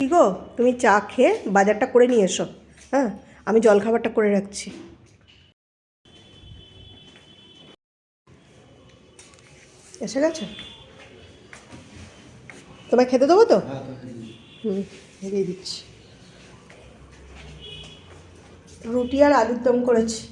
কি গো, তুমি চা খেয়ে বাজারটা করে নিয়ে এসো। হ্যাঁ, আমি জলখাবারটা করে রাখছি। এসে গেছে? তোমায় খেতে দেবো তো? দিয়ে দিচ্ছি। রুটি আর আলুর দম করেছি।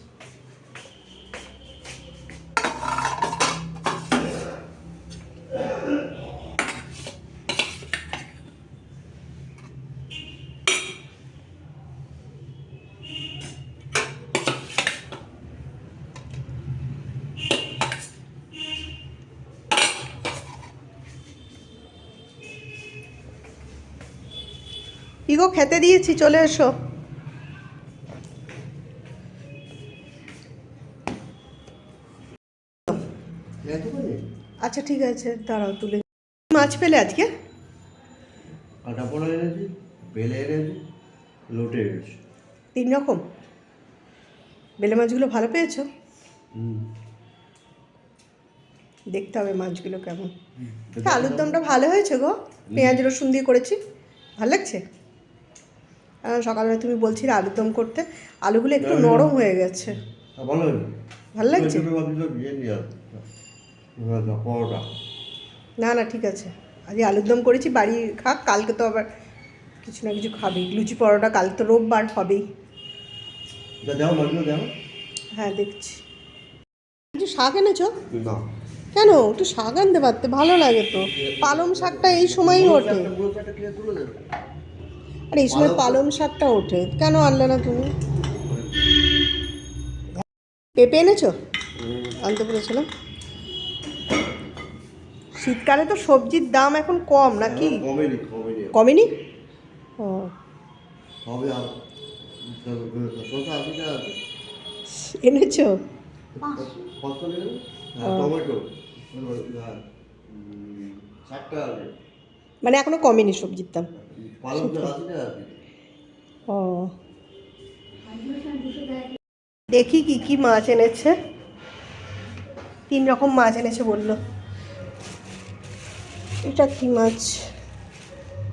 কি গো, খেতে দিয়েছি, চলে এসো। আচ্ছা ঠিক আছে, দাঁড়াও তুলে। মাছ পেলে আজকে? কাটা পড়া এনেছি, বেলে এনেছি, লোটে এনেছি। 3 রকম? বেলে মাছগুলো ভালো পেয়েছো? দেখতে হবে মাছগুলো কেমন। আলুর দমটা ভালো হয়েছে গো, পেঁয়াজ রসুন দিয়ে করেছি, ভালো লাগছে। সকালবেলা তুমি বলছিলে আলুর দম করতে, আলুগুলো একটু নরম হয়ে গেছে। ভালো লাগছে? না না ঠিক আছে, আজ আলুর দম করেছি, বাড়ি খাক, কালকে তো আবার কিছু না কিছু খাবেই, লুচি পরোটা, কাল তো রোববার হবেই। হ্যাঁ দেখছি। কিছু শাক এনেছো? না। কেন, একটু শাক আনতে পারতে, ভালো লাগে তো। পালং শাকটা এই সময়ই ওঠে, আর এই সময় পালং শাকটা ওঠে, কেন আনলে না তুমি? পেঁপে এনেছো? আনতে বলেছিলাম। শীতকালে তো সবজির দাম এখন কম নাকি? কমেনি? ও এনেছো? মানে এখনো কমেনি সবজির দাম? ও, দেখি কি কি মাছ এনেছে। 3 রকম মাছ এনেছে বললো। এটা কি মাছ?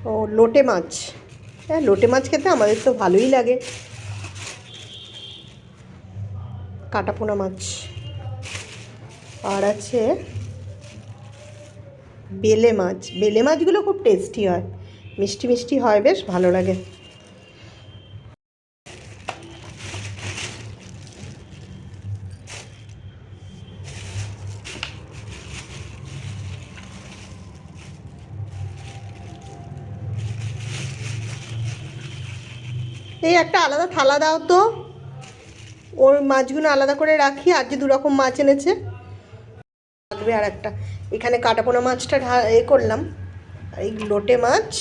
ও, লোটে মাছ। হ্যাঁ, লোটে মাছ খেতে আমাদের তো ভালোই লাগে। কাটাপোনা মাছ। আর আছে বেলে মাছ। বেলে মাছগুলো খুব টেস্টি হয়, মিষ্টি মিষ্টি হয়, বেশ ভালো লাগে। এই একটা আলাদা থালা দাও তো, ওর মাছগুলো আলাদা করে রাখি। আর যে 2 রকম মাছ এনেছে লাগবে। আর একটা এখানে কাটাপোনা মাছটা করলাম, আর এই লোটে মাছ,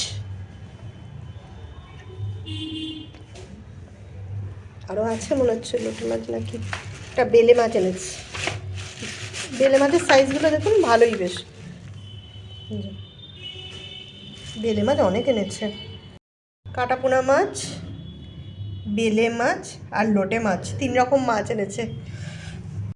আরও আছে মনে হচ্ছে লোটে মাছ নাকি। একটা বেলে মাছ এনেছে। বেলে মাছের সাইজগুলো দেখুন, ভালোই বেশ। বেলে মাছ অনেক এনেছে। কাটাপোনা মাছ, বেলে মাছ আর লোটে মাছ, 3 রকম মাছ এনেছে।